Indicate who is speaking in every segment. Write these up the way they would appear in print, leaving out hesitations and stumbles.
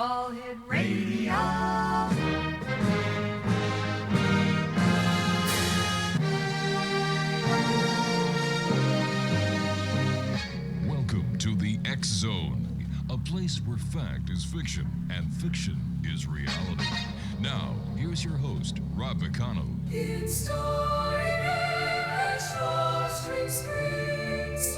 Speaker 1: All Hit Radio.
Speaker 2: Welcome to the X Zone, a place where fact is fiction and fiction is reality. Now, here's your host, Rob McConnell.
Speaker 1: It's story and string screens.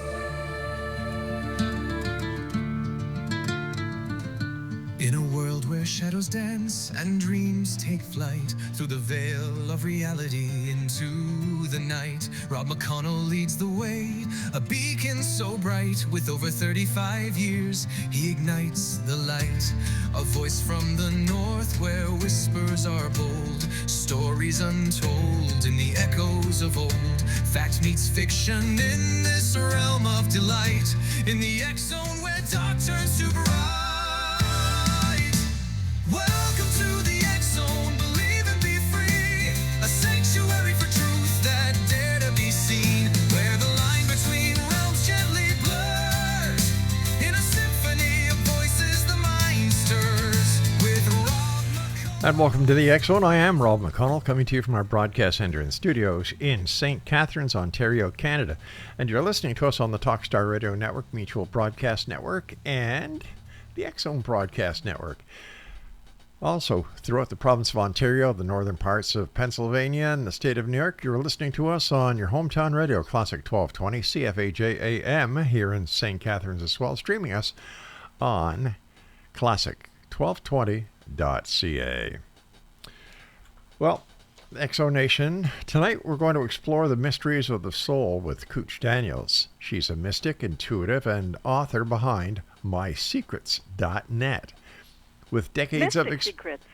Speaker 3: In a world where shadows dance and dreams take flight through the veil of reality into the night, Rob McConnell leads the way, a beacon so bright. With over 35 years, he ignites the light. A voice from the north where whispers are bold, stories untold in the echoes of old. Fact meets fiction in this realm of delight, in the X Zone where dark turns to bright. Welcome to the X Zone, believe and be free. A sanctuary for truth that dare to be seen, where the line between realms gently blurs. In a symphony of voices the mind stirs. With Rob McConnell.
Speaker 4: And welcome to the X Zone. I am Rob McConnell, coming to you from our broadcast center and studios in St. Catharines, Ontario, Canada. And you're listening to us on the Talkstar Radio Network, Mutual Broadcast Network, and the X Zone Broadcast Network. Also, throughout the province of Ontario, the northern parts of Pennsylvania, and the state of New York, you're listening to us on your hometown radio, Classic 1220, CFAJ AM, here in St. Catharines as well, streaming us on classic1220.ca. Well, XO Nation, tonight we're going to explore the mysteries of the soul with KOOCH Daniels. She's a mystic, intuitive, and author behind mysecrets.net. With decades
Speaker 5: Mystic Secrets.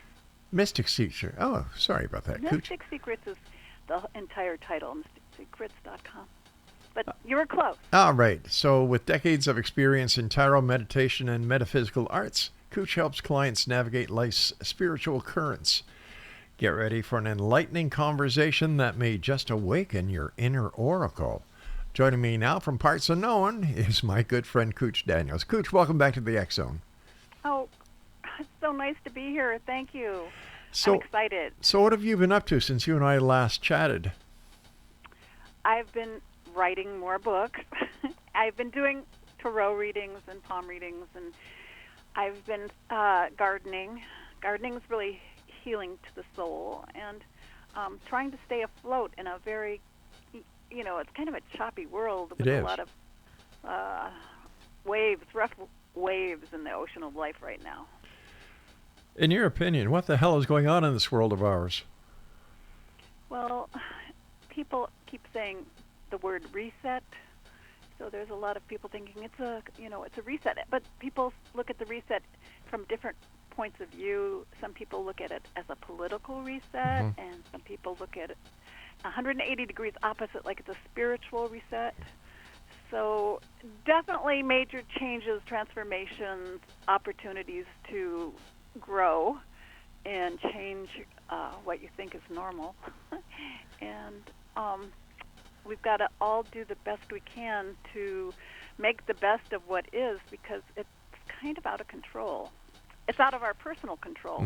Speaker 4: Mystic Secrets. Oh, sorry about that.
Speaker 5: Mystic Secrets is the entire title, mysticsecrets.com. But you were close.
Speaker 4: All right. So with decades of experience in tarot, meditation, and metaphysical arts, KOOCH helps clients navigate life's spiritual currents. Get ready for an enlightening conversation that may just awaken your inner oracle. Joining me now from parts unknown is my good friend KOOCH Daniels. KOOCH, welcome back to the X Zone.
Speaker 5: Oh, it's so nice to be here. Thank you.
Speaker 4: So,
Speaker 5: I'm excited.
Speaker 4: So what have you been up to since you and I last chatted?
Speaker 5: I've been writing more books. I've been doing tarot readings and palm readings, and I've been gardening. Gardening is really healing to the soul, and trying to stay afloat in a very, it's kind of a choppy world with a lot of waves, rough waves in the ocean of life right now.
Speaker 4: In your opinion, what the hell is going on in this world of ours?
Speaker 5: Well, people keep saying the word reset, so there's a lot of people thinking it's a reset. But people look at the reset from different points of view. Some people look at it as a political reset, and some people look at it 180 degrees opposite, like it's a spiritual reset. So definitely major changes, transformations, opportunities to grow and change what you think is normal. And we've got to all do the best we can to make the best of what is, because it's kind of out of control. It's out of our personal control.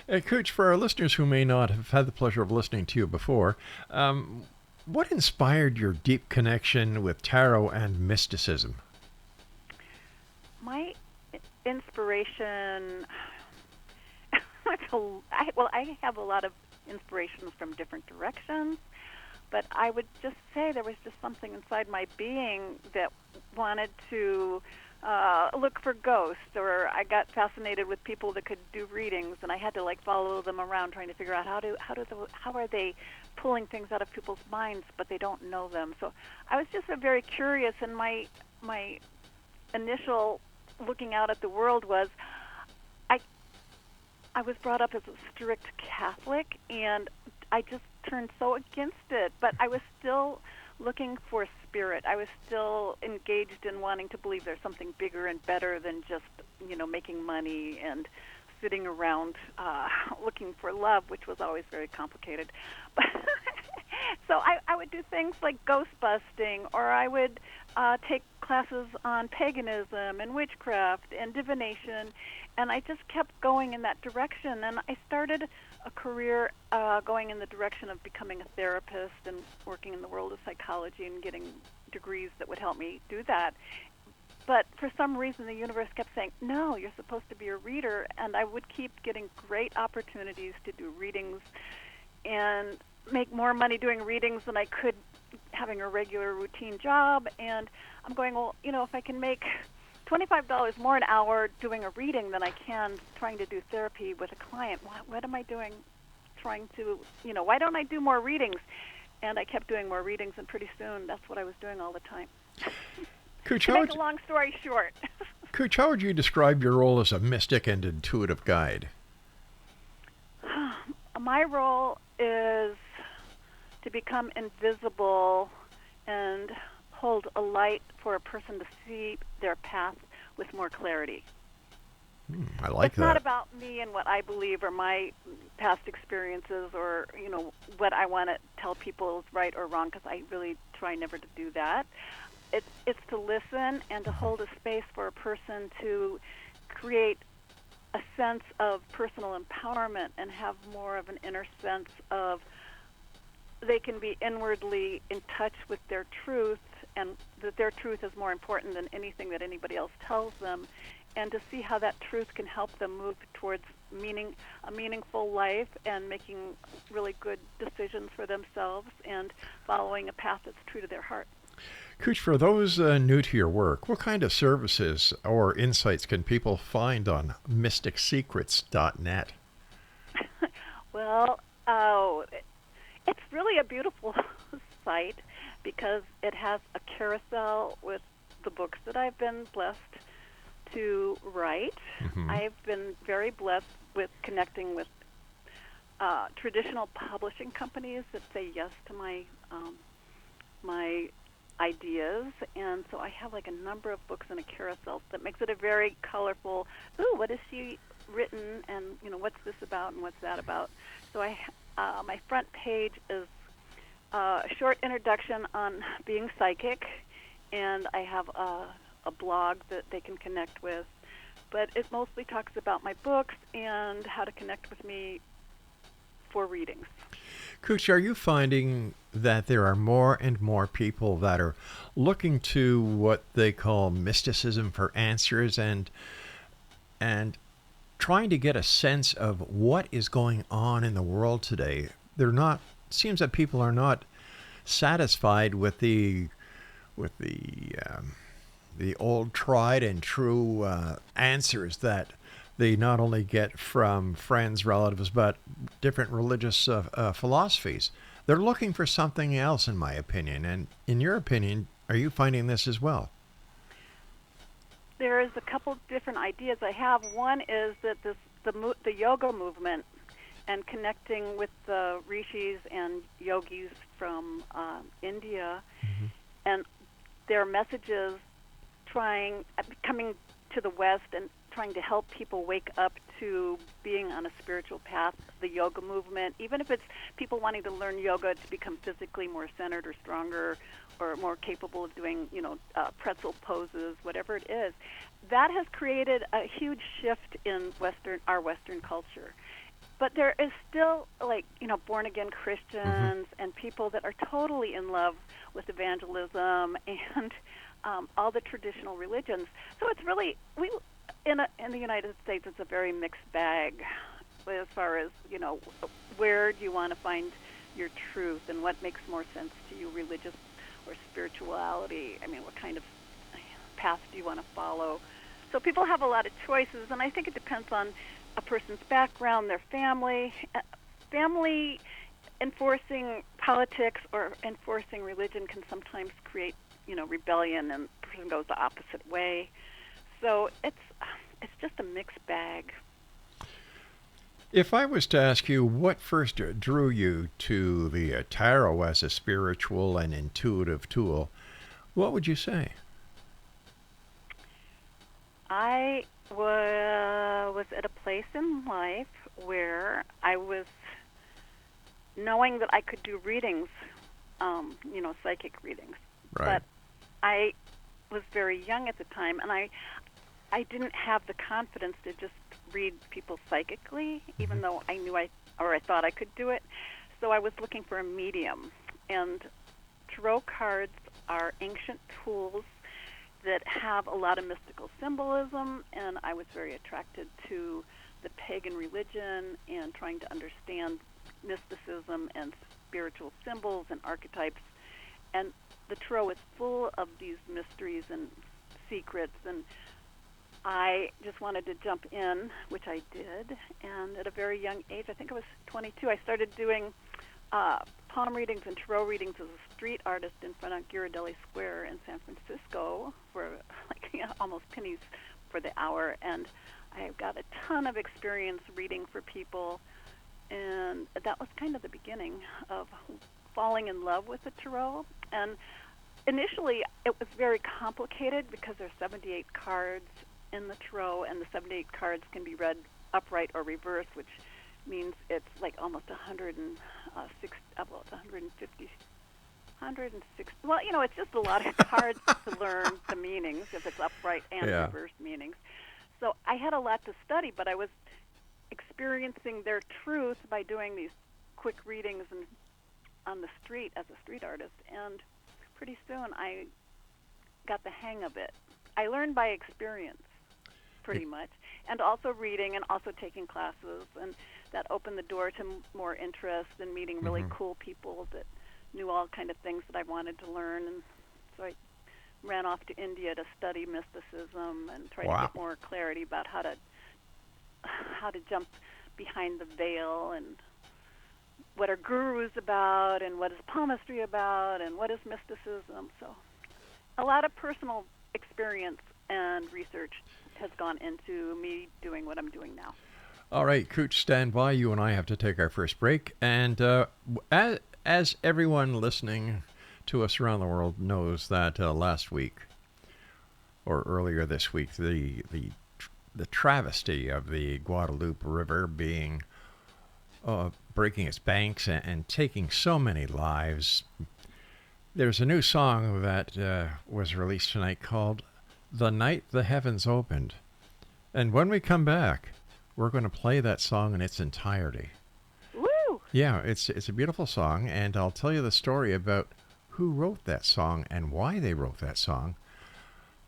Speaker 4: KOOCH, for our listeners who may not have had the pleasure of listening to you before, what inspired your deep connection with tarot and mysticism?
Speaker 5: My inspiration, I have a lot of inspirations from different directions, but I would just say there was just something inside my being that wanted to look for ghosts, or I got fascinated with people that could do readings, and I had to follow them around trying to figure out how are they pulling things out of people's minds, but they don't know them. So I was just very curious, and my initial looking out at the world was I was brought up as a strict Catholic, and I just turned so against it, but I was still looking for spirit. I was still engaged in wanting to believe there's something bigger and better than just, making money and sitting around looking for love, which was always very complicated. So I would do things like ghost busting, or I would take classes on paganism and witchcraft and divination, and I just kept going in that direction. And I started a career going in the direction of becoming a therapist and working in the world of psychology and getting degrees that would help me do that. But for some reason, the universe kept saying, no, you're supposed to be a reader, and I would keep getting great opportunities to do readings and make more money doing readings than I could having a regular routine job. And I'm going, well, if I can make $25 more an hour doing a reading than I can trying to do therapy with a client, what am I doing trying to, why don't I do more readings? And I kept doing more readings, and pretty soon that's what I was doing all the time.
Speaker 4: KOOCH,
Speaker 5: To make a long story short.
Speaker 4: KOOCH, how would you describe your role as a mystic and intuitive guide?
Speaker 5: My role is to become invisible and hold a light for a person to see their path with more clarity.
Speaker 4: I like
Speaker 5: it's
Speaker 4: that.
Speaker 5: It's not about me and what I believe or my past experiences or, what I want to tell people is right or wrong, because I really try never to do that. It's to listen and to hold a space for a person to create a sense of personal empowerment and have more of an inner sense of they can be inwardly in touch with their truth, and that their truth is more important than anything that anybody else tells them, and to see how that truth can help them move towards a meaningful life and making really good decisions for themselves and following a path that's true to their heart.
Speaker 4: KOOCH, for those new to your work, what kind of services or insights can people find on mysticsecrets.net?
Speaker 5: Well, it's really a beautiful site because it has a carousel with the books that I've been blessed to write.
Speaker 4: Mm-hmm.
Speaker 5: I've been very blessed with connecting with traditional publishing companies that say yes to my ideas, and so I have like a number of books in a carousel that makes it a very colorful, what has she written, and what's this about and what's that about. So my front page is a short introduction on being psychic, and I have a blog that they can connect with, but it mostly talks about my books and how to connect with me for readings.
Speaker 4: KOOCH, are you finding that there are more and more people that are looking to what they call mysticism for answers and trying to get a sense of what is going on in the world today? Seems that people are not satisfied with the old tried and true answers that they not only get from friends, relatives, but different religious philosophies. They're looking for something else, in my opinion. And in your opinion, are you finding this as well?
Speaker 5: There is a couple different ideas I have. One is that the yoga movement and connecting with the rishis and yogis from India,
Speaker 4: Mm-hmm.
Speaker 5: and their messages coming to the West and trying to help people wake up to being on a spiritual path. The yoga movement, even if it's people wanting to learn yoga to become physically more centered or stronger or more capable of doing, pretzel poses, whatever it is, that has created a huge shift in our Western culture. But there is still, born-again Christians and people that are totally in love with evangelism and all the traditional religions. So it's really, in the United States, it's a very mixed bag as far as, where do you want to find your truth and what makes more sense to you, religious or spirituality? I mean, what kind of path do you want to follow? So people have a lot of choices, and I think it depends on a person's background, their family. Family enforcing politics or enforcing religion can sometimes create, rebellion, and the person goes the opposite way. So it's just a mixed bag.
Speaker 4: If I was to ask you what first drew you to the tarot as a spiritual and intuitive tool, what would you say?
Speaker 5: I was at a place in life where I was knowing that I could do readings psychic readings.
Speaker 4: Right.
Speaker 5: But I was very young at the time, and I didn't have the confidence to just read people psychically, even though I thought I could do it. So I was looking for a medium. And tarot cards are ancient tools that have a lot of mystical symbolism, and I was very attracted to the pagan religion and trying to understand mysticism and spiritual symbols and archetypes. And the tarot is full of these mysteries and secrets, and I just wanted to jump in, which I did. And at a very young age, I think I was 22, I started doing palm readings and tarot readings as a street artist in front of Ghirardelli Square in San Francisco for almost pennies for the hour. And I got a ton of experience reading for people, and that was kind of the beginning of falling in love with the tarot. And initially, it was very complicated because there are 78 cards in the tarot, and the 78 cards can be read upright or reverse, which means it's like almost 160. Well, it's just a lot of cards to learn the meanings if it's upright and reverse meanings. So I had a lot to study, but I was experiencing their truth by doing these quick readings and on the street as a street artist, and pretty soon I got the hang of it. I learned by experience, pretty much, and also reading and also taking classes, and that opened the door to more interest and meeting really cool people that knew all kind of things that I wanted to learn. And so I ran off to India to study mysticism and try to get more clarity about how to jump behind the veil, and what are gurus about, and what is palmistry about, and what is mysticism. So a lot of personal experience and research has gone into me doing what I'm doing now.
Speaker 4: All right, KOOCH, stand by. You and I have to take our first break. And as everyone listening to us around the world knows, that last week or earlier this week, the travesty of the Guadalupe River being breaking its banks and taking so many lives. There's a new song that was released tonight called "The Night the Heavens Opened." And when we come back, we're going to play that song in its entirety.
Speaker 5: Woo!
Speaker 4: Yeah, it's a beautiful song, and I'll tell you the story about who wrote that song and why they wrote that song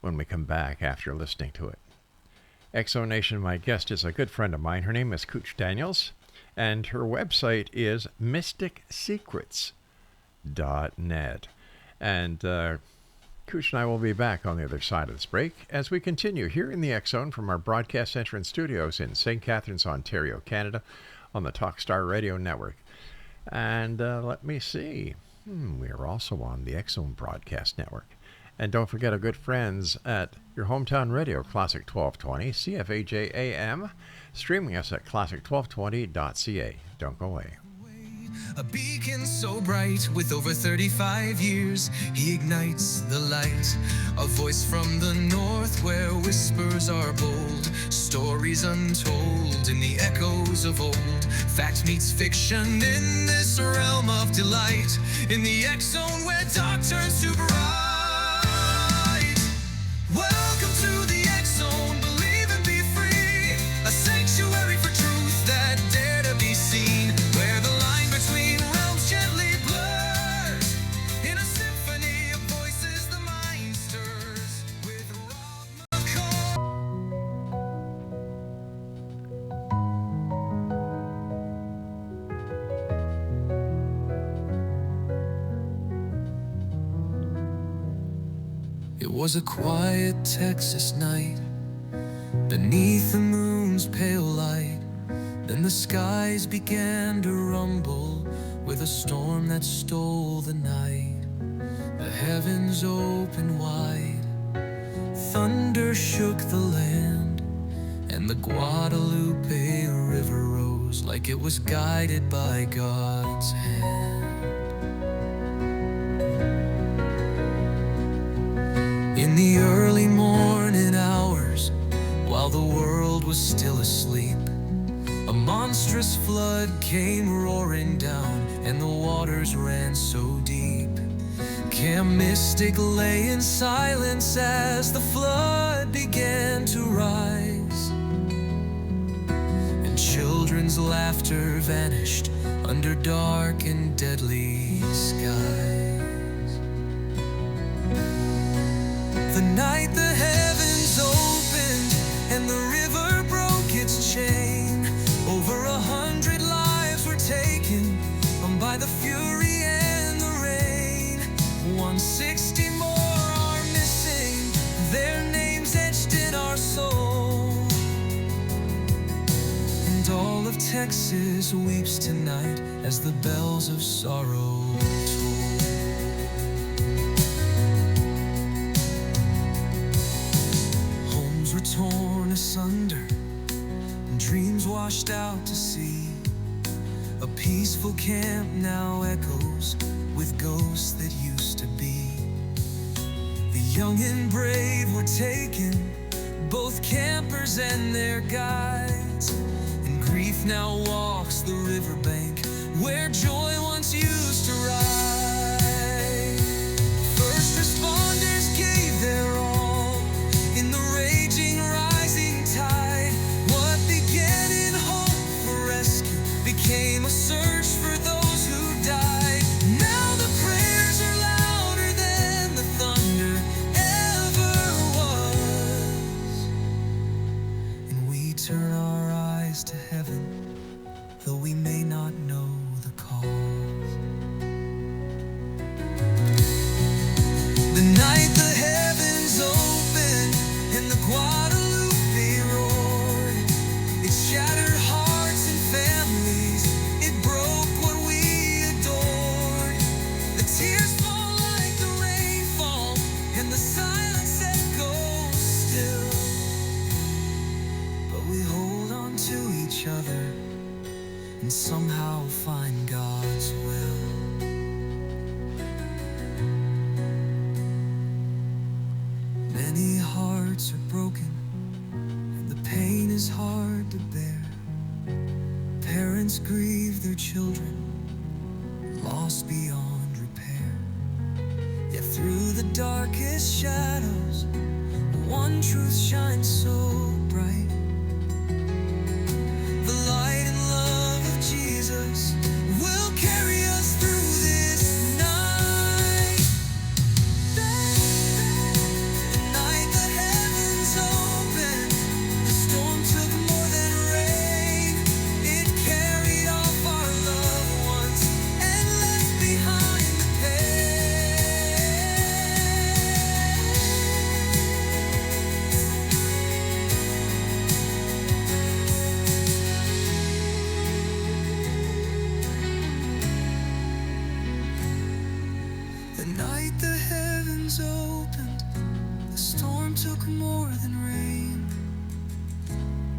Speaker 4: when we come back after listening to it. Exo Nation, my guest is a good friend of mine. Her name is KOOCH Daniels, and her website is mysticsecrets.net. And KOOCH and I will be back on the other side of this break as we continue here in the X Zone from our broadcast center and studios in St. Catharines, Ontario, Canada, on the Talkstar Radio Network. And let me see. We are also on the X Zone Broadcast Network. And don't forget our good friends at your hometown radio, Classic 1220, CFAJ AM, streaming us at classic1220.ca. Don't go away.
Speaker 3: A beacon so bright with over 35 years, he ignites the light. A voice from the north where whispers are bold, stories untold in the echoes of old. Fact meets fiction in this realm of delight, in the X Zone where dark turns to bright. Welcome to the X Zone, believe and be free, a sanctuary for truth that dare to be seen, where the line between realms gently blurs, in a symphony of voices the mind stirs, with Rob McConnell. It was a quiet Texas night, beneath the moon's pale light. Then the skies began to rumble with a storm that stole the night. The heavens opened wide, thunder shook the land, and the Guadalupe River rose like it was guided by God's hand. In the early morning hours, while the world was still asleep, a monstrous flood came roaring down and the waters ran so deep. Camp Mystic lay in silence as the flood began to rise, and children's laughter vanished under dark and deadly skies. The night the heavens opened and the river broke its chain, over 100 lives were taken by the fury and the rain. 160 more are missing, their names etched in our soul. And all of Texas weeps tonight as the bells of sorrow toll. Homes were torn asunder, and dreams washed out to sea. A peaceful camp now echoes with ghosts that used to be. The young and brave were taken, both campers and their guides, and grief now walks the riverbank where joy once used to ride. First responders gave their all in the raging rising tide. What began in hope for rescue became a search for those who died. Now the prayers are louder than the thunder ever was, and we turn our eyes to heaven, though we may not know the cause. The night the heavens opened and the Guadalupe roared, it shattered hearts and families, it broke what we adored. The tears fall like the rainfall, and the silence echoes still, but we hold on to each other and somehow find God's will. Many hearts are broken, and the pain is hard to bear. Parents grieve their children, lost beyond repair. Yet through the darkest shadows, one truth shines so bright. The light and love of Jesus will carry us through this night. The night the heavens opened, the storm took more than rain. It carried off our loved ones and left behind the The night the heavens opened, the storm took more than rain.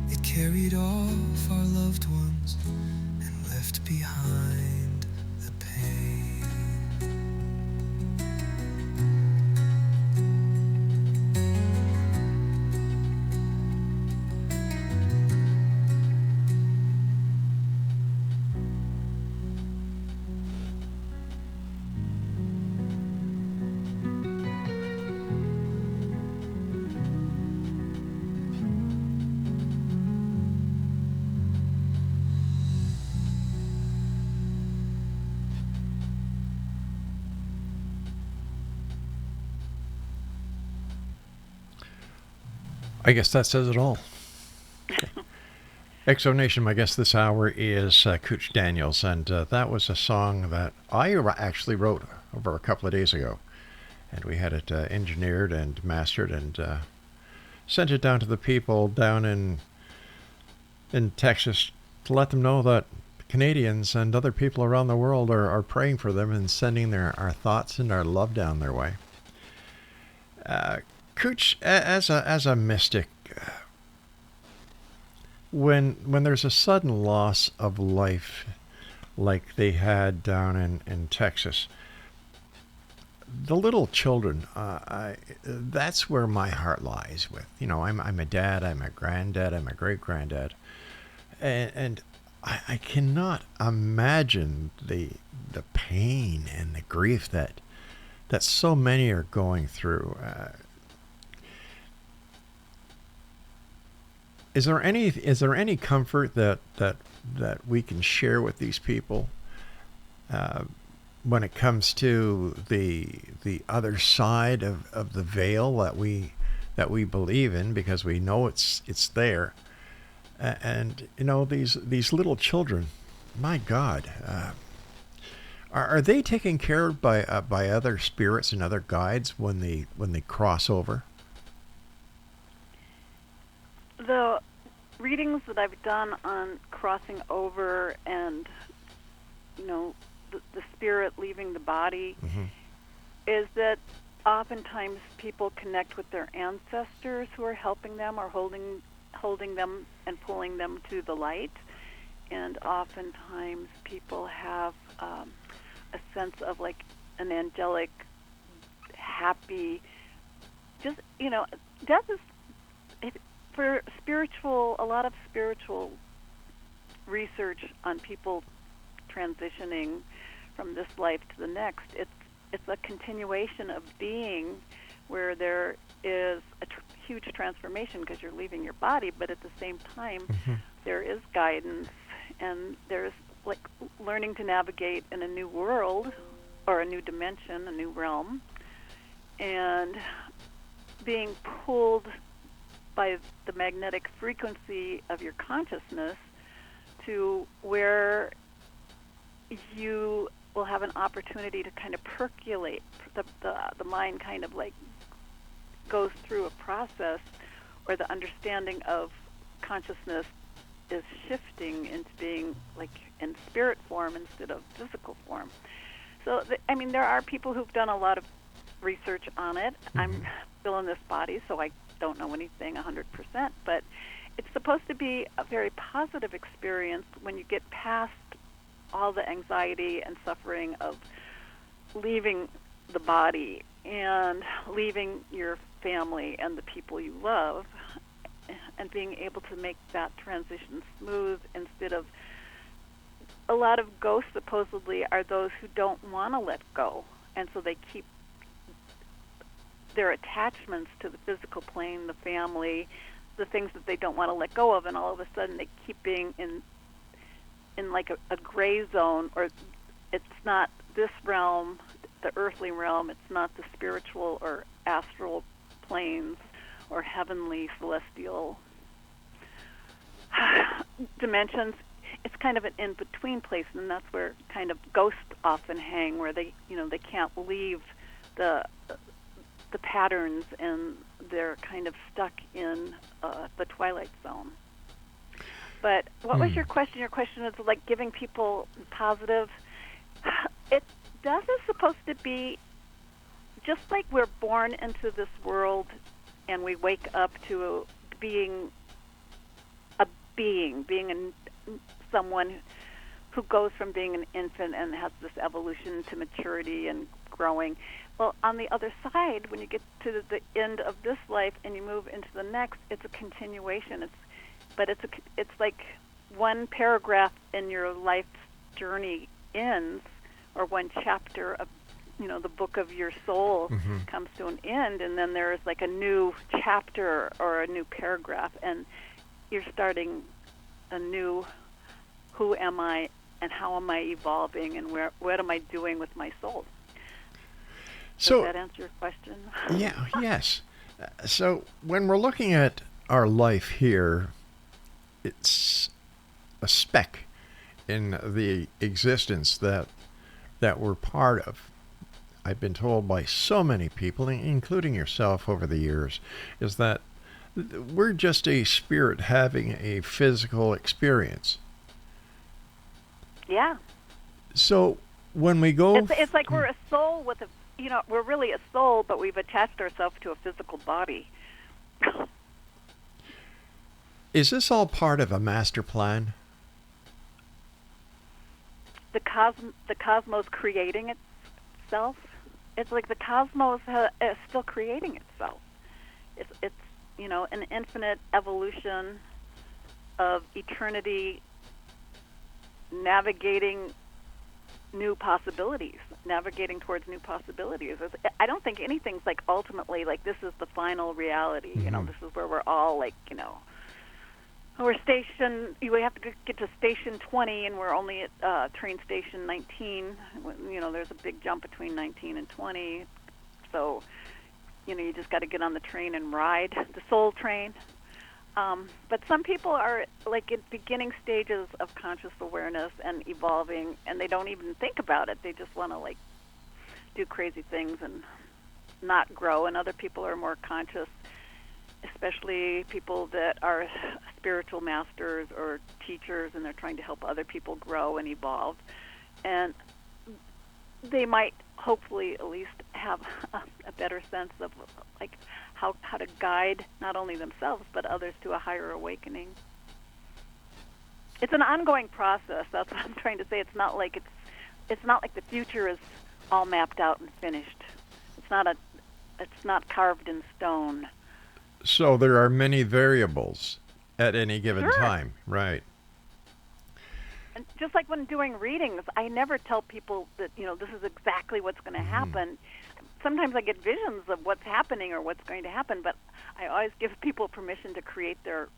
Speaker 3: It carried off our loved ones and left behind the pain.
Speaker 4: I guess that says it all. Exonation, my guest this hour is KOOCH Daniels, and that was a song that I actually wrote over a couple of days ago. And we had it engineered and mastered and sent it down to the people down in Texas to let them know that Canadians and other people around the world are praying for them and sending our thoughts and our love down their way. KOOCH, as a mystic, when there's a sudden loss of life like they had down in Texas, the little children, that's where my heart lies with. You know, I'm a dad, I'm a granddad, I'm a great-granddad, and I cannot imagine the pain and the grief that so many are going through. Is there any comfort that we can share with these people when it comes to the other side of the veil that we believe in, because we know it's there, and these little children, my God, are they taken care of by other spirits and other guides when they cross over?
Speaker 5: The readings that I've done on crossing over and the spirit leaving the body is that oftentimes people connect with their ancestors who are helping them or holding them and pulling them to the light, and oftentimes people have a sense of like an angelic, happy, just death is for a lot of spiritual research on people transitioning from this life to the next. It's a continuation of being where there is a huge transformation because you're leaving your body, but at the same time there is guidance, and there's like learning to navigate in a new world or a new dimension, a new realm, and being pulled by the magnetic frequency of your consciousness to where you will have an opportunity to kind of percolate. The mind kind of like goes through a process where the understanding of consciousness is shifting into being like in spirit form instead of physical form. So, there are people who've done a lot of research on it. I'm still in this body, so I don't know anything 100%, but it's supposed to be a very positive experience when you get past all the anxiety and suffering of leaving the body and leaving your family and the people you love, and being able to make that transition smooth instead of a lot of ghosts supposedly are those who don't want to let go, and so they keep their attachments to the physical plane, the family, the things that they don't want to let go of, and all of a sudden they keep being in like a gray zone, or it's not this realm, the earthly realm, it's not the spiritual or astral planes or heavenly celestial dimensions. It's kind of an in-between place, and that's where kind of ghosts often hang, where they can't leave the patterns, and they're kind of stuck in the twilight zone. But what was your question? Your question is like giving people positive. Death is supposed to be just like we're born into this world and we wake up to being someone who goes from being an infant and has this evolution to maturity and growing. Well, on the other side, when you get to the end of this life and you move into the next, it's a continuation. It's like one paragraph in your life's journey ends, or one chapter of the book of your soul comes to an end, and then there's like a new chapter or a new paragraph, and you're starting a new, who am I and how am I evolving, and what am I doing with my soul? Does that answer your question?
Speaker 4: Yes. So when we're looking at our life here, it's a speck in the existence that we're part of. I've been told by so many people, including yourself over the years, is that we're just a spirit having a physical experience.
Speaker 5: Yeah.
Speaker 4: So when we go...
Speaker 5: It's like we're a soul with we're really a soul, but we've attached ourselves to a physical body.
Speaker 4: Is this all part of a master plan?
Speaker 5: The cosmos creating itself. It's like the cosmos is still creating itself. It's an infinite evolution of eternity navigating new possibilities, navigating towards new possibilities. I don't think anything's like ultimately like this is the final reality. You know, this is where we're all like, you know, we're stationed. We have to get to station 20, and we're only at train station 19. You know, there's a big jump between 19 and 20. So, you know, you just got to get on the train and ride the soul train. But some people are like in beginning stages of conscious awareness and evolving, and they don't even think about it. They just want to like do crazy things and not grow. And other people are more conscious, especially people that are spiritual masters or teachers, and they're trying to help other people grow and evolve. And they might hopefully at least have a better sense of like how to guide not only themselves but others to a higher awakening. It's an ongoing process. That's what I'm trying to say. It's not like the future is all mapped out and finished. It's not carved in stone.
Speaker 4: So there are many variables at any given time, right?
Speaker 5: And just like when doing readings, I never tell people that, you know, this is exactly what's going to happen. Sometimes I get visions of what's happening or what's going to happen, but I always give people permission to create their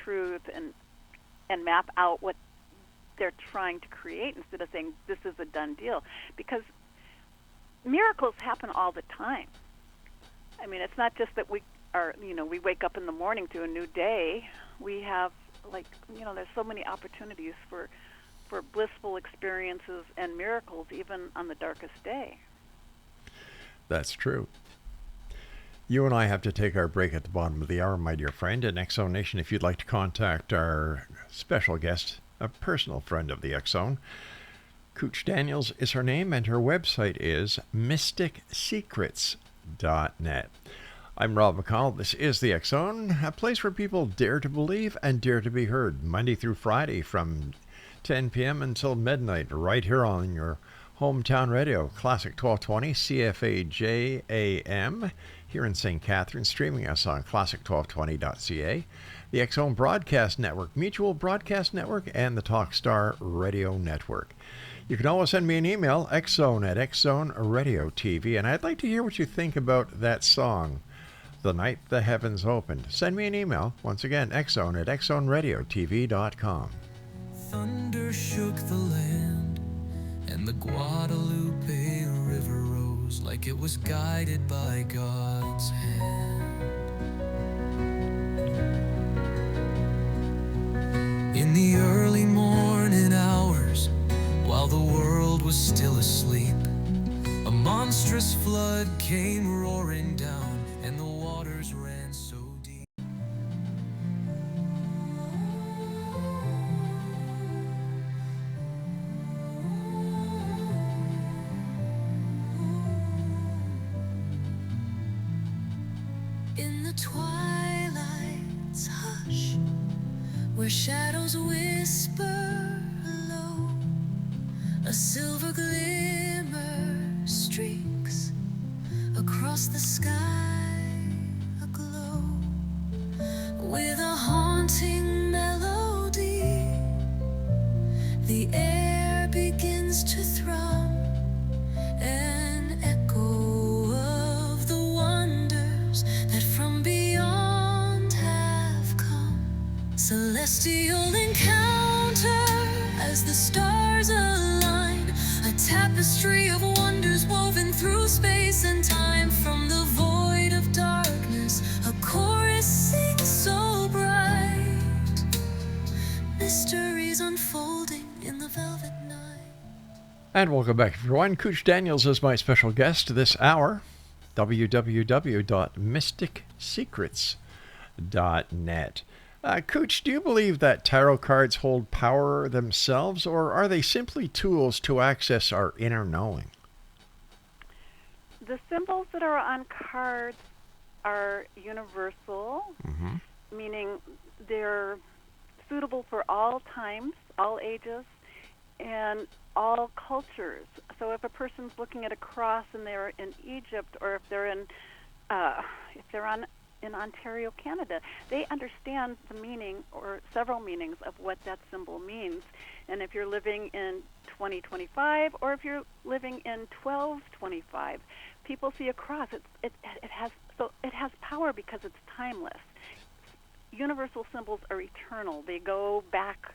Speaker 5: truth and map out what they're trying to create instead of saying this is a done deal. Because miracles happen all the time. I mean, it's not just that we wake up in the morning to a new day. We have, like, you know, there's so many opportunities for blissful experiences and miracles even on the darkest day.
Speaker 4: That's true. You and I have to take our break at the bottom of the hour, my dear friend. And X Zone Nation, if you'd like to contact our special guest, a personal friend of the X Zone, KOOCH Daniels is her name, and her website is mysticsecrets.net. I'm Rob McConnell. This is the X Zone, a place where people dare to believe and dare to be heard, Monday through Friday from 10 p.m. until midnight, right here on your hometown radio, Classic 1220 CFAJ AM, here in St. Catharines, streaming us on classic1220.ca, the X Zone Broadcast Network, Mutual Broadcast Network, and the Talkstar Radio Network. You can always send me an email, xzone@xzoneradiotv, and I'd like to hear what you think about that song, The Night the Heavens Opened. Send me an email, once again, xzone@xzoneradiotv.com.
Speaker 3: Thunder shook the land, and the Guadalupe River rose like it was guided by God's hand. In the early morning hours, while the world was still asleep, a monstrous flood came roaring down, and the waters ran so deep. In the twilight's hush, where shadows whisper low, a silver glimmer streaks across the sky, aglow with a haunting melody. The air begins to thrum, an echo of the wonders that from beyond have come. Celestial encounter as the stars align, a tapestry of wonders woven through space and time. From the void of darkness, a chorus sings so bright, mysteries unfolding in the velvet night.
Speaker 4: And welcome back, everyone. KOOCH Daniels is my special guest this hour. www.mysticsecrets.net. KOOCH, do you believe that tarot cards hold power themselves, or are they simply tools to access our inner knowing?
Speaker 5: The symbols that are on cards are universal, meaning they're suitable for all times, all ages, and all cultures. So if a person's looking at a cross and they're in Egypt, or if they're on in Ontario, Canada. They understand the meaning or several meanings of what that symbol means. And if you're living in 2025 or if you're living in 1225, people see a cross. It has power because it's timeless. Universal symbols are eternal. They go back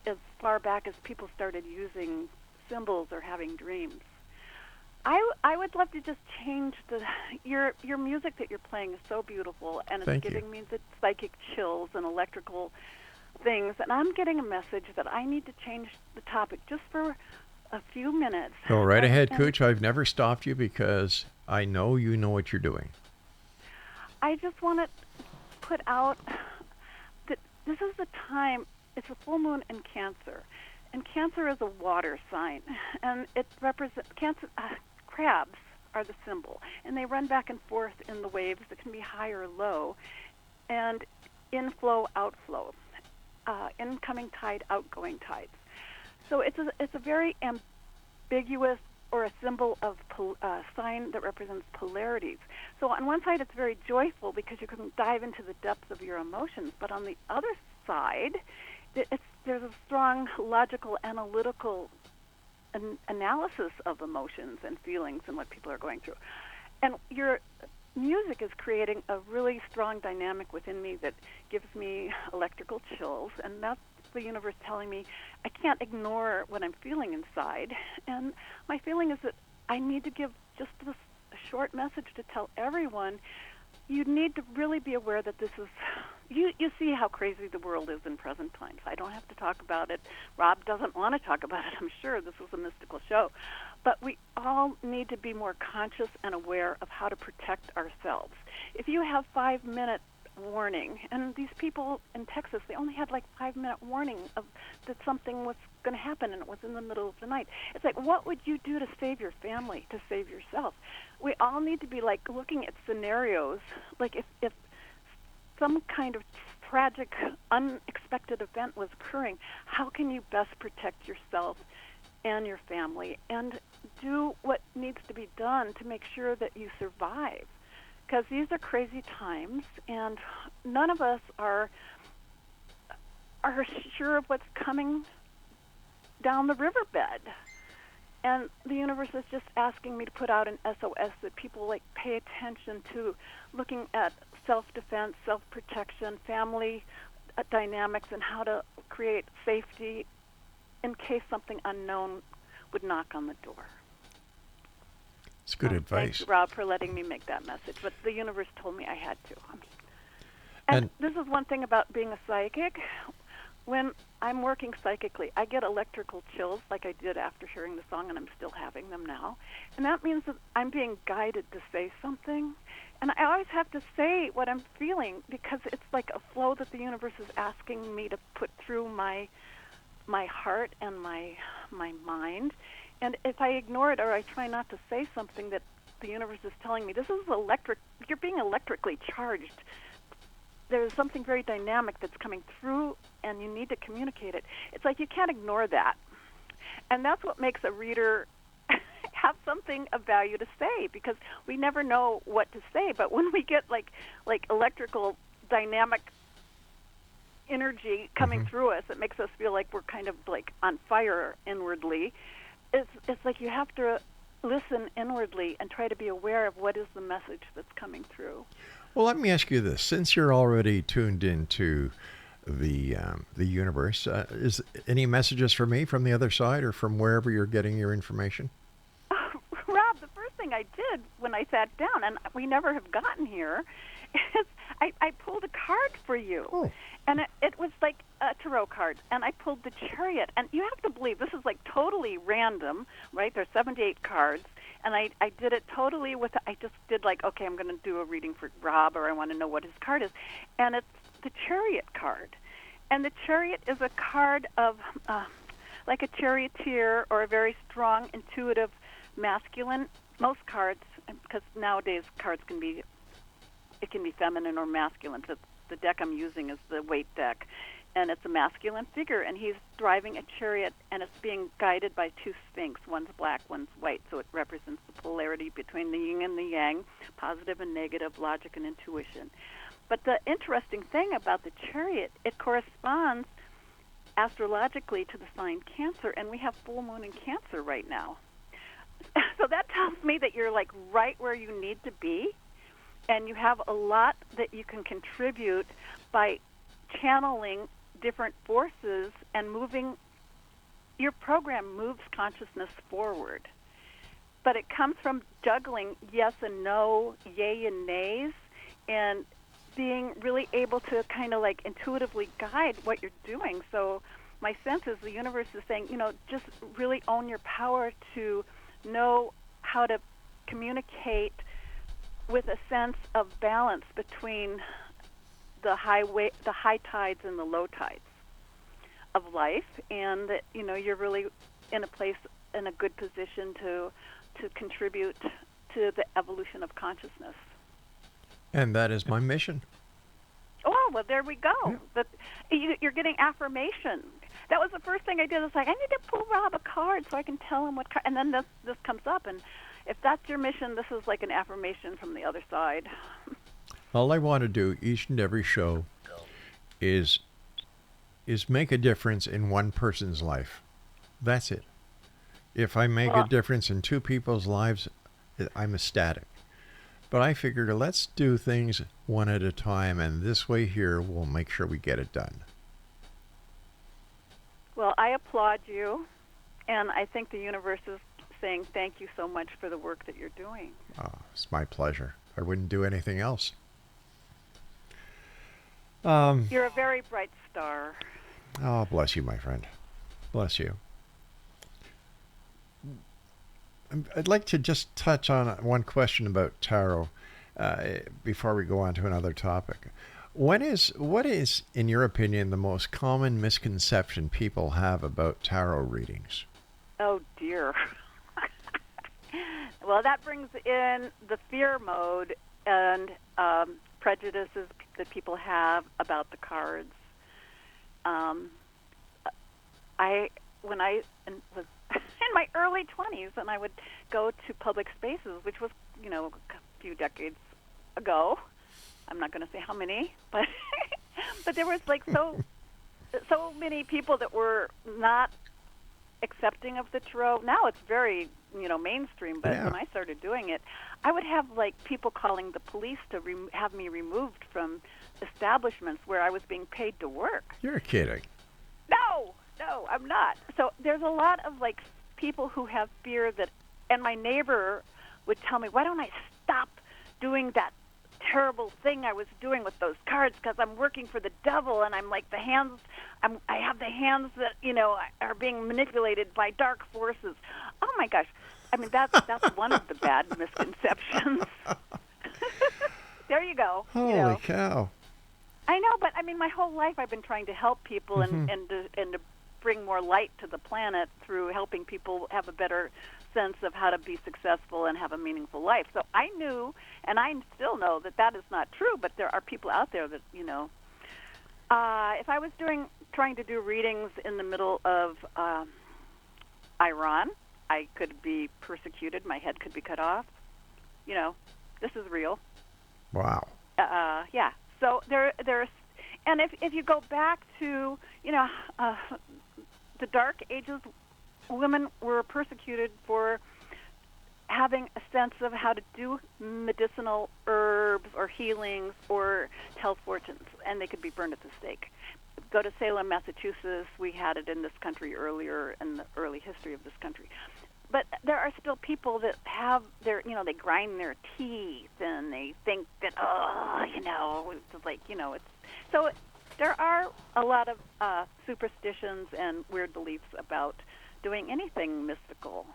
Speaker 5: as far back as people started using symbols or having dreams. I would love to just change your music that you're playing is so beautiful, and it's giving me the psychic chills and electrical things, and I'm getting a message that I need to change the topic just for a few minutes.
Speaker 4: Go right ahead, KOOCH. I've never stopped you because I know you know what you're doing.
Speaker 5: I just want to put out that this is the time. It's a full moon in Cancer, and Cancer is a water sign, and it represents Cancer. Crabs are the symbol, and they run back and forth in the waves that can be high or low, and inflow, outflow, incoming tide, outgoing tides. So it's a very ambiguous, or a symbol of sign that represents polarities. So on one side, it's very joyful because you can dive into the depths of your emotions, but on the other side, there's a strong logical, analytical analysis of emotions and feelings and what people are going through. And your music is creating a really strong dynamic within me that gives me electrical chills, and that's the universe telling me I can't ignore what I'm feeling inside. And my feeling is that I need to give just this short message to tell everyone you need to really be aware that this is, you see how crazy the world is in present times. I don't have to talk about it. Rob doesn't want to talk about it, I'm sure. This is a mystical show. But we all need to be more conscious and aware of how to protect ourselves. If you have 5-minute warning, and these people in Texas, they only had like 5-minute warning of that something was going to happen, and it was in the middle of the night. It's like, what would you do to save your family, to save yourself? We all need to be like looking at scenarios, like if some kind of tragic, unexpected event was occurring, how can you best protect yourself and your family, and do what needs to be done to make sure that you survive? Because these are crazy times, and none of us are sure of what's coming down the riverbed. And the universe is just asking me to put out an SOS that people like pay attention to, looking at self-defense, self-protection, family dynamics, and how to create safety in case something unknown would knock on the door.
Speaker 4: It's good advice.
Speaker 5: Thank you, Rob, for letting me make that message. But the universe told me I had to. And this is one thing about being a psychic. When I'm working psychically, I get electrical chills like I did after hearing the song, and I'm still having them now. And that means that I'm being guided to say something. And I always have to say what I'm feeling because it's like a flow that the universe is asking me to put through my heart and my mind. And if I ignore it or I try not to say something that the universe is telling me, this is electric, you're being electrically charged. There's something very dynamic that's coming through, and you need to communicate it. It's like you can't ignore that. And that's what makes a reader have something of value to say, because we never know what to say. But when we get like electrical dynamic energy coming through us, it makes us feel like we're kind of like on fire inwardly. It's like you have to listen inwardly and try to be aware of what is the message that's coming through.
Speaker 4: Well, let me ask you this. Since you're already tuned into the universe, is any messages for me from the other side or from wherever you're getting your information?
Speaker 5: Rob, the first thing I did when I sat down, and we never have gotten here, is I pulled a card for you.
Speaker 4: Oh.
Speaker 5: And it was like a tarot card, and I pulled the Chariot. And you have to believe this is like totally random, right? There's 78 cards, and I did it totally I just did like, okay, I'm going to do a reading for Rob, or I want to know what his card is. And it's the Chariot card. And the Chariot is a card of like a charioteer or a very strong, intuitive, masculine. Most cards, because nowadays cards can be feminine or masculine. So the deck I'm using is the weight deck, and it's a masculine figure, and he's driving a chariot, and it's being guided by two sphinx. One's black, one's white, so it represents the polarity between the yin and the yang, positive and negative, logic and intuition. But the interesting thing about the chariot, it corresponds astrologically to the sign Cancer, and we have full moon in Cancer right now. So that tells me that you're like right where you need to be, and you have a lot that you can contribute by channeling different forces and moving. Your program moves consciousness forward, but it comes from juggling yes and no, yay and nays, and being really able to kind of like intuitively guide what you're doing. So my sense is the universe is saying, just really own your power to know how to communicate with a sense of balance between the high tides and the low tides of life, and that you're really in a good position to contribute to the evolution of consciousness.
Speaker 4: And that is my mission.
Speaker 5: Oh, well, there we go. Yeah. But you're getting affirmation. That was the first thing I did. I was like, I need to pull Rob a card so I can tell him what card. And then this comes up. And if that's your mission, this is like an affirmation from the other side.
Speaker 4: All I want to do each and every show is make a difference in one person's life. That's it. If I make a difference in two people's lives, I'm ecstatic. But I figured let's do things one at a time, and this way here we'll make sure we get it done.
Speaker 5: Well, I applaud you, and I think the universe is saying thank you so much for the work that you're doing.
Speaker 4: Oh, it's my pleasure. I wouldn't do anything else.
Speaker 5: You're a very bright star.
Speaker 4: Oh, bless you, my friend. Bless you. I'd like to just touch on one question about tarot before we go on to another topic. What is, in your opinion, the most common misconception people have about tarot readings?
Speaker 5: Oh, dear. Well, that brings in the fear mode and prejudices that people have about the cards. When I was in my early 20s, and I would go to public spaces, which was, a few decades ago. I'm not going to say how many, but but there was like so many people that were not accepting of the tarot. Now it's very mainstream, but when I started doing it, I would have like people calling the police to have me removed from establishments where I was being paid to work.
Speaker 4: You're kidding.
Speaker 5: No, I'm not. So there's a lot of like people who have fear that, and my neighbor would tell me, why don't I stop doing that terrible thing I was doing with those cards, because I'm working for the devil, and I'm like I have the hands that are being manipulated by dark forces. Oh my gosh, I mean that's one of the bad misconceptions. There you go.
Speaker 4: Holy cow!
Speaker 5: I know, but I mean my whole life I've been trying to help people and to bring more light to the planet through helping people have a better sense of how to be successful and have a meaningful life. So I knew, and I still know, that is not true, but there are people out there that, if I was trying to do readings in the middle of Iran, I could be persecuted, my head could be cut off. This is real.
Speaker 4: Wow.
Speaker 5: Yeah. So there's, and if you go back to, the Dark Ages, women were persecuted for having a sense of how to do medicinal herbs or healings or tell fortunes, and they could be burned at the stake. Go to Salem, Massachusetts. We had it in this country earlier in the early history of this country. But there are still people that have they grind their teeth and they think that, it's like, it's so. There are a lot of superstitions and weird beliefs about doing anything mystical.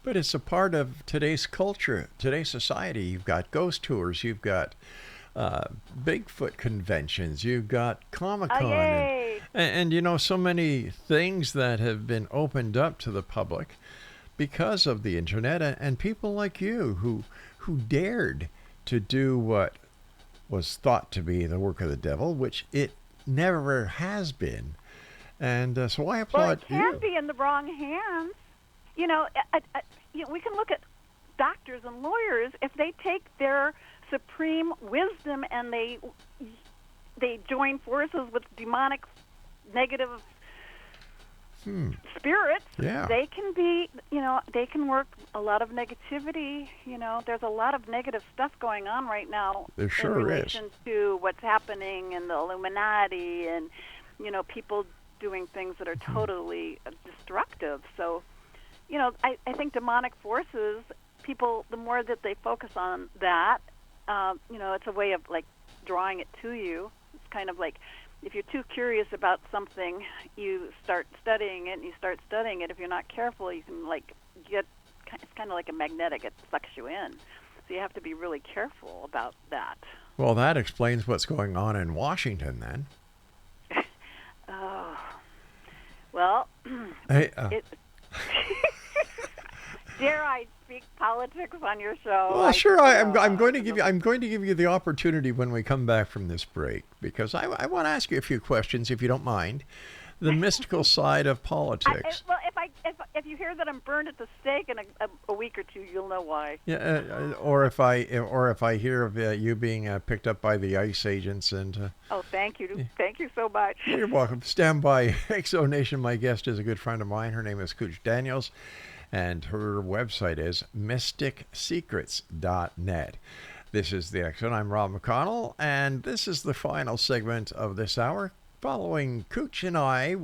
Speaker 4: But it's a part of today's culture, today's society. You've got ghost tours, you've got Bigfoot conventions, you've got Comic-Con, and so many things that have been opened up to the public because of the internet and people like you who dared to do what was thought to be the work of the devil, which it never has been. And so I
Speaker 5: Well,
Speaker 4: applaud
Speaker 5: it can
Speaker 4: you.
Speaker 5: be in the wrong hands. You know, we can look at doctors and lawyers. If they take their supreme wisdom and they join forces with demonic, negative spirits,
Speaker 4: Yeah.
Speaker 5: they can be, they can work a lot of negativity. There's a lot of negative stuff going on right now
Speaker 4: There sure
Speaker 5: in
Speaker 4: is.
Speaker 5: relation to what's happening in the Illuminati and, people doing things that are totally destructive. So, I think demonic forces, people, the more that they focus on that, it's a way of, like, drawing it to you. It's kind of like, if you're too curious about something, you start studying it, and you start studying it. If you're not careful, you can, like, it's kind of like a magnetic. It sucks you in. So you have to be really careful about that.
Speaker 4: Well, that explains what's going on in Washington then.
Speaker 5: Oh. Well,
Speaker 4: Hey,
Speaker 5: dare I speak politics on your show?
Speaker 4: well, sure. I'm going to give you the opportunity when we come back from this break, because I want to ask you a few questions, if you don't mind. The mystical side of politics.
Speaker 5: Well, if you hear that I'm burned at the stake in a week or two, you'll know why.
Speaker 4: Yeah, or if I hear of you being picked up by the ICE agents and.
Speaker 5: Oh, thank you so much.
Speaker 4: You're welcome. Stand by. Exo Nation. My guest is a good friend of mine. Her name is KOOCH Daniels, and her website is mysticsecrets.net. This is the Exo. I'm Rob McConnell, and this is the final segment of this hour. Following KOOCH and I,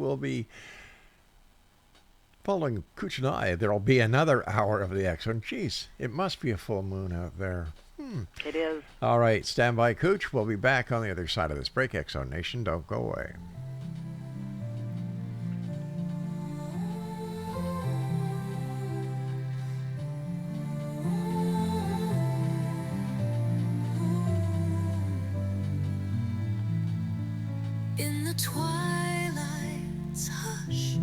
Speaker 4: there'll be another hour of the Exo. Jeez, it must be a full moon out there.
Speaker 5: It is.
Speaker 4: All right, stand by, KOOCH. We'll be back on the other side of this break. Exo Nation, don't go away.
Speaker 1: In the twilight's hush,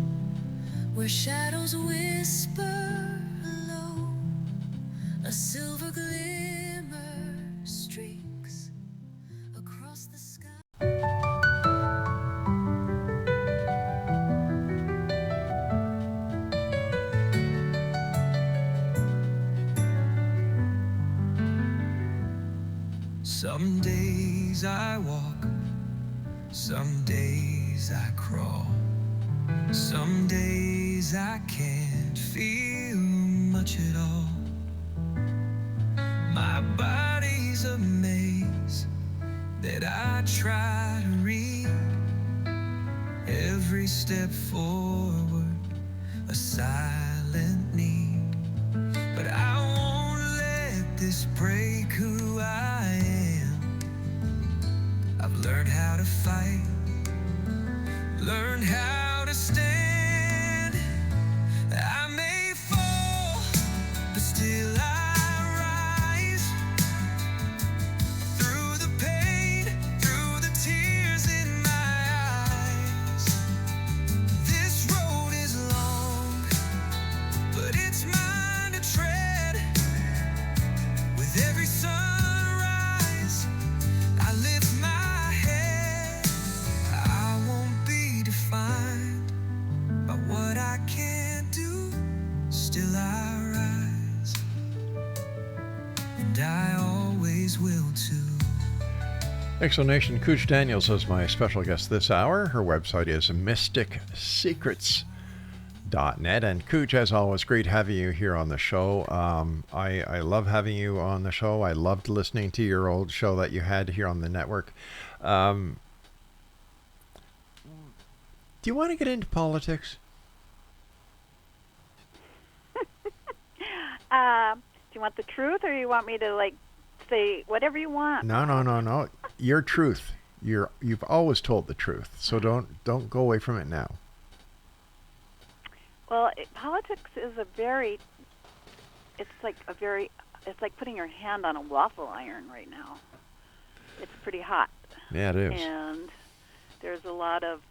Speaker 1: where shadows whisper low, a silver glimmer streaks across the sky.
Speaker 3: Some days I walk, some days I crawl, some days I can't feel much at all. My body's a maze that I try to read. Every step forward, a silent need. But I won't let this break who I am. I've learned how to fight, learned how to stand. I may fall, but still I rise. Through the pain, through the tears in my eyes. This road is long, but it's mine to tread. With every sunrise, I lift my head. I won't be defined by what I can't do. Still I rise, and I always will too.
Speaker 4: Exo Nation, KOOCH Daniels is my special guest this hour. Her website is mysticsecrets.net. And KOOCH, as always, great having you here on the show. I love having you on the show. I loved listening to your old show that you had here on the network. Do you want to get into politics?
Speaker 5: Do you want the truth, or you want me to, like, say whatever you want?
Speaker 4: No. Your truth. You've always told the truth, so don't go away from it now.
Speaker 5: Well, politics is it's like putting your hand on a waffle iron right now. It's pretty hot.
Speaker 4: Yeah, it is.
Speaker 5: And there's a lot of,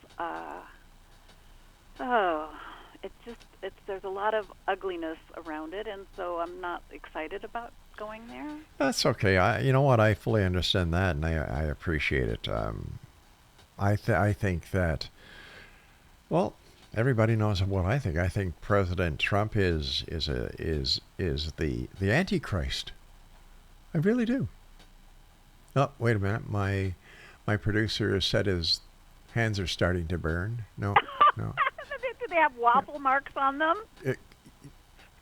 Speaker 5: there's a lot of ugliness around it, and so I'm not excited about going there.
Speaker 4: That's okay. You know what? I fully understand that, and I appreciate it. I think that, well, everybody knows what I think. I think President Trump is the Antichrist. I really do. Oh, wait a minute. My producer has said his hands are starting to burn. No, no.
Speaker 5: Do they have waffle marks on them?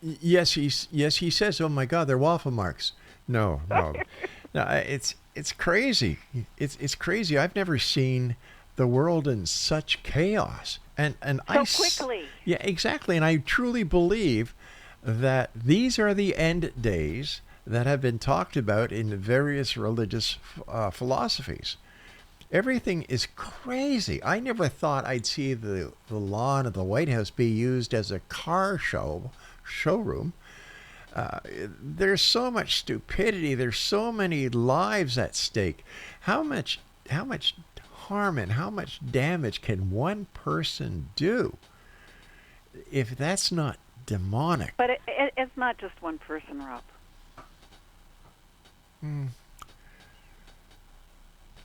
Speaker 4: Yes, he says, "Oh my God, they're waffle marks." No, no, no. It's crazy. It's crazy. I've never seen the world in such chaos, and
Speaker 5: So quickly.
Speaker 4: Yeah, exactly. And I truly believe that these are the end days that have been talked about in the various religious philosophies. Everything is crazy. I never thought I'd see the lawn of the White House be used as a car showroom. There's so much stupidity. There's so many lives at stake. How much harm and how much damage can one person do if that's not demonic?
Speaker 5: But it's not just one person, Rob.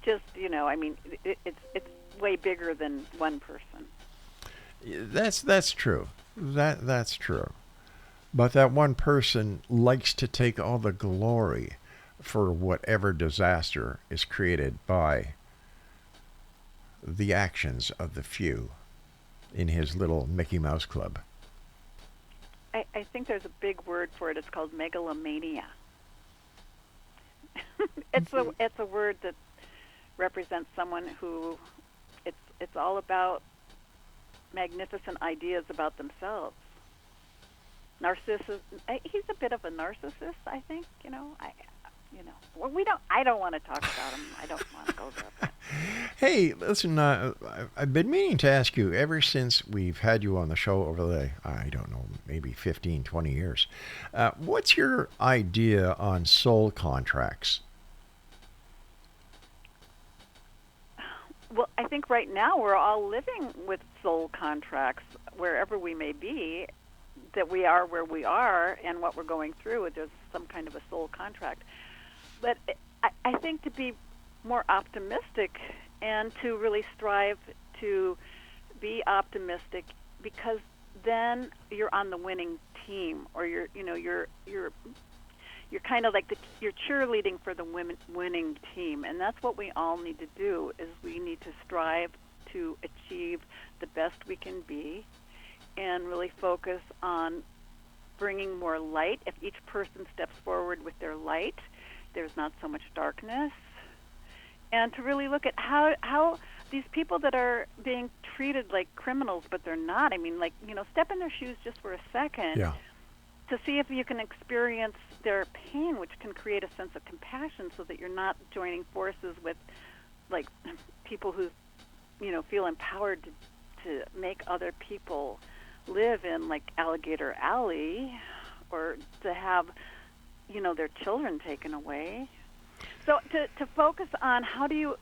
Speaker 5: Just, I mean, it's way bigger than one person.
Speaker 4: That's true. That's true. But that one person likes to take all the glory for whatever disaster is created by the actions of the few in his little Mickey Mouse Club.
Speaker 5: I think there's a big word for it. It's called megalomania. It's a word that represents someone who it's all about magnificent ideas about themselves. Narcissus. He's a bit of a narcissist, I think. Well, I don't want to talk about him. I don't want to go there. But.
Speaker 4: Hey, listen. I've been meaning to ask you ever since we've had you on the show over the, I don't know, maybe 15, 20 years. What's your idea on soul contracts?
Speaker 5: Well, I think right now we're all living with soul contracts wherever we may be, that we are where we are and what we're going through. There's some kind of a soul contract. But I think to be more optimistic and to really strive to be optimistic, because then you're on the winning team, or you're kind of like you're cheerleading for the winning team, and that's what we all need to do. Is we need to strive to achieve the best we can be, and really focus on bringing more light. If each person steps forward with their light, there's not so much darkness. And to really look at how these people that are being treated like criminals, but they're not. I mean, step in their shoes just for a second.
Speaker 4: Yeah.
Speaker 5: To see if you can experience their pain, which can create a sense of compassion, so that you're not joining forces with, people who, feel empowered to make other people live in, Alligator Alley, or to have, their children taken away. So to focus on how do you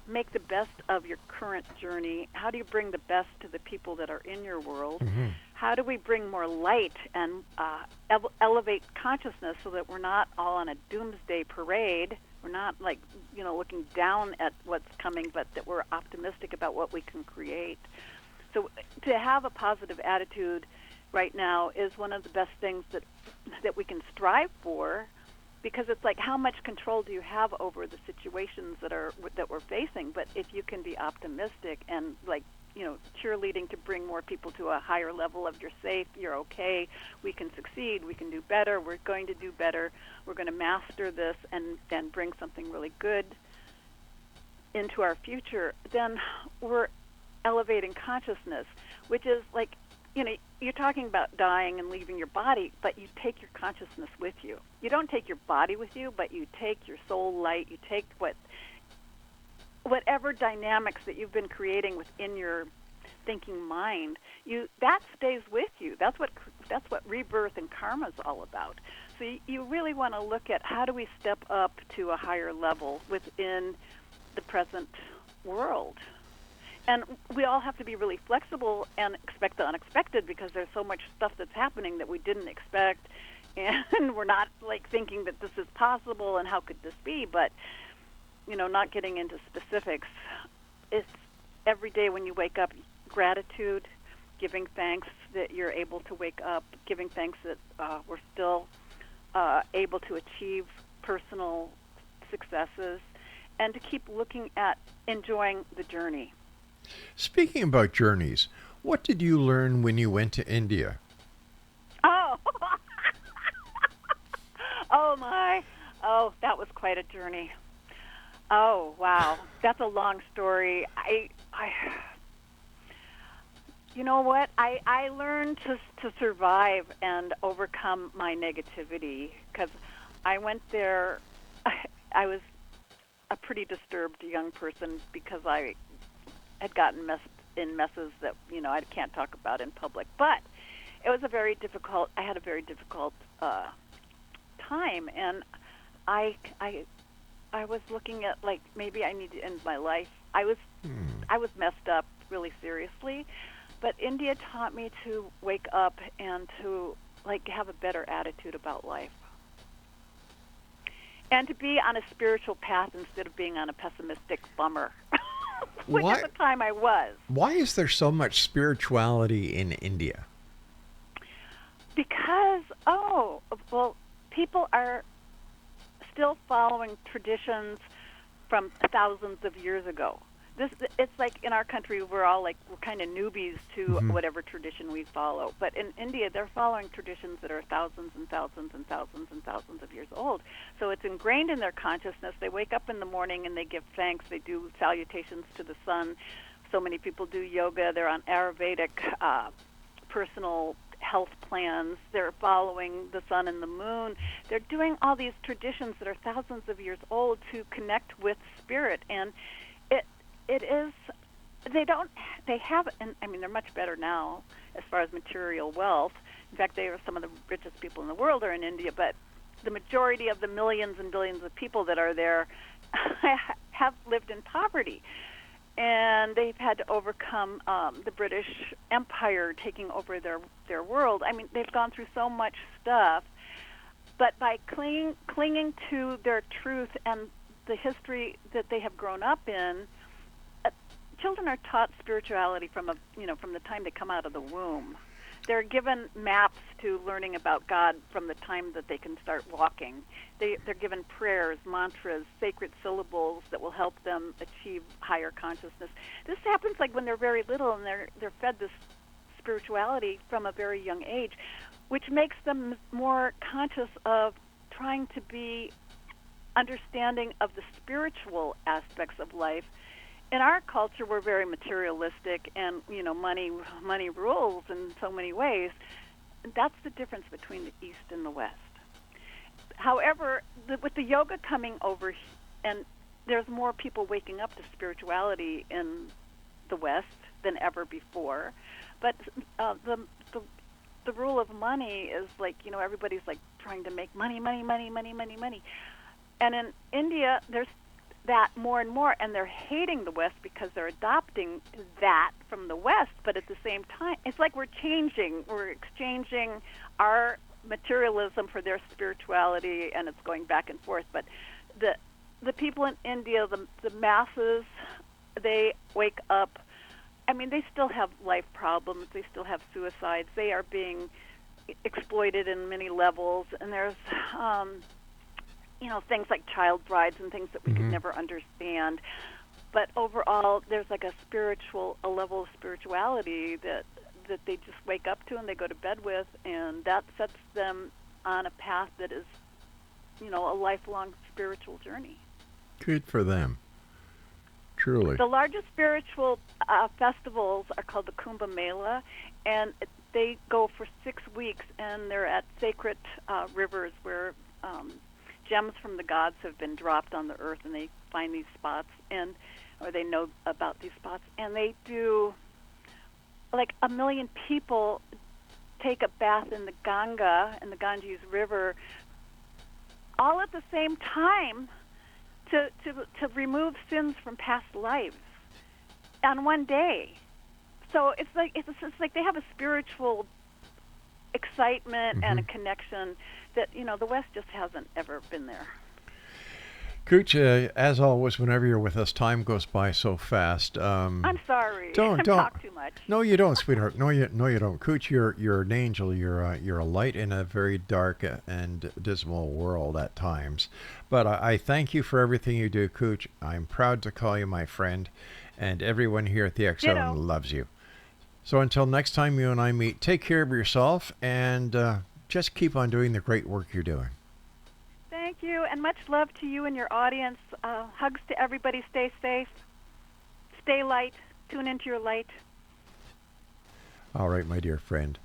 Speaker 5: make the best of your current journey? How do you bring the best to the people that are in your world?
Speaker 4: Mm-hmm.
Speaker 5: How do we bring more light and elevate consciousness so that we're not all on a doomsday parade? We're not looking down at what's coming, but that we're optimistic about what we can create. So to have a positive attitude right now is one of the best things that we can strive for, because it's how much control do you have over the situations that we're facing? But if you can be optimistic and cheerleading to bring more people to a higher level of you're safe, you're okay, we can succeed, we can do better, we're going to do better, we're going to master this and bring something really good into our future, then we're elevating consciousness, which is you're talking about dying and leaving your body, but you take your consciousness with you. You don't take your body with you, but you take your soul light, you take whatever dynamics that you've been creating within your thinking mind, that stays with you. That's what rebirth and karma is all about. So you really want to look at how do we step up to a higher level within the present world. And we all have to be really flexible and expect the unexpected, because there's so much stuff that's happening that we didn't expect, and we're not thinking that this is possible and how could this be. But not getting into specifics, every day when you wake up, gratitude, giving thanks that you're able to wake up, giving thanks that we're still able to achieve personal successes, and to keep looking at enjoying the journey.
Speaker 4: Speaking about journeys, what did you learn when you went to India?
Speaker 5: Oh, oh my! Oh, that was quite a journey. Oh wow, that's a long story. You know what? I learned to survive and overcome my negativity because I went there. I was a pretty disturbed young person because I had gotten in messes that I can't talk about in public. But it was I had a very difficult time, and I was looking at like maybe I need to end my life. I was messed up really seriously, but India taught me to wake up and to like have a better attitude about life. And to be on a spiritual path instead of being on a pessimistic bummer, which at the time I was.
Speaker 4: Why is there so much spirituality in India?
Speaker 5: Because, people are still following traditions from thousands of years ago. It's like in our country, we're kind of newbies to whatever tradition we follow. But in India, they're following traditions that are thousands and thousands and thousands and thousands of years old. So it's ingrained in their consciousness. They wake up in the morning and they give thanks. They do salutations to the sun. So many people do yoga. They're on Ayurvedic personal health plans. They're following the sun and the moon. They're doing all these traditions that are thousands of years old to connect with spirit. And it is, they're much better now as far as material wealth. In fact, they are some of the richest people in the world are in India, but the majority of the millions and billions of people that are there have lived in poverty. And they've had to overcome the British Empire taking over their world. I mean, they've gone through so much stuff, but by clinging to their truth and the history that they have grown up in, children are taught spirituality from the time they come out of the womb. They're given maps to learning about God from the time that they can start walking. They're given prayers, mantras, sacred syllables that will help them achieve higher consciousness. This happens like when they're very little and they're fed this spirituality from a very young age, which makes them more conscious of trying to be understanding of the spiritual aspects of life. In our culture, we're very materialistic, and money rules in so many ways. That's the difference between the East and the West. However, with the yoga coming over, and there's more people waking up to spirituality in the West than ever before. But the rule of money is like everybody's like trying to make money. And in India, there's that more and more, and they're hating the West because they're adopting that from the West, but at the same time, it's like we're exchanging our materialism for their spirituality, and it's going back and forth. But the people in India, the masses, they wake up. I mean, they still have life problems. They still have suicides. They are being exploited in many levels, and there's things like child brides and things that we could never understand. But overall, there's like a level of spirituality that they just wake up to and they go to bed with, and that sets them on a path that is, a lifelong spiritual journey.
Speaker 4: Good for them. Truly.
Speaker 5: The largest spiritual festivals are called the Kumbh Mela, and they go for 6 weeks, and they're at sacred rivers where gems from the gods have been dropped on the earth, and they find these spots, or they know about these spots, and they do, like 1 million people take a bath in the Ganges River, all at the same time to remove sins from past lives on one day. So it's like they have a spiritual excitement and a connection that the West just hasn't ever been there.
Speaker 4: Cooch, as always, whenever you're with us, time goes by so fast.
Speaker 5: I'm sorry.
Speaker 4: Don't
Speaker 5: I talk too much.
Speaker 4: No, you don't, sweetheart. No, you don't. Cooch, you're an angel. You're a light in a very dark and dismal world at times. But I thank you for everything you do, Cooch. I'm proud to call you my friend, and everyone here at the X Zone
Speaker 5: Ditto.
Speaker 4: loves you. So until next time you and I meet, take care of yourself and just keep on doing the great work you're doing.
Speaker 5: Thank you, and much love to you and your audience. Hugs to everybody. Stay safe. Stay light. Tune into your light.
Speaker 4: All right, my dear friend.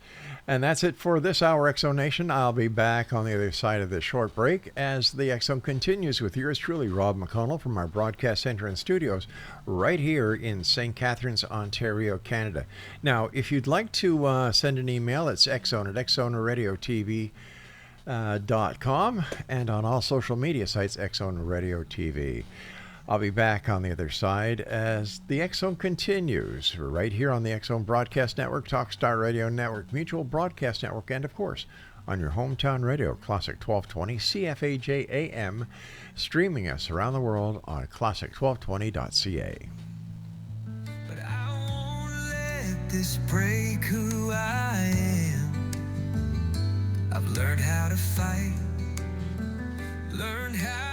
Speaker 4: And that's it for this hour, Exo Nation. I'll be back on the other side of this short break as the Exo continues with yours truly, Rob McConnell, from our broadcast center and studios right here in St. Catharines, Ontario, Canada. Now, if you'd like to send an email, it's xzone@xzoneradiotv.com and on all social media sites, X-Zone Radio TV. I'll be back on the other side as the X-Zone continues right here on the X-Zone Broadcast Network, Talkstar Radio Network, Mutual Broadcast Network, and of course on your hometown radio, Classic 1220 CFAJ AM, streaming us around the world on classic1220.ca.
Speaker 3: But I won't let this break who I am. I've learned how to fight, learned how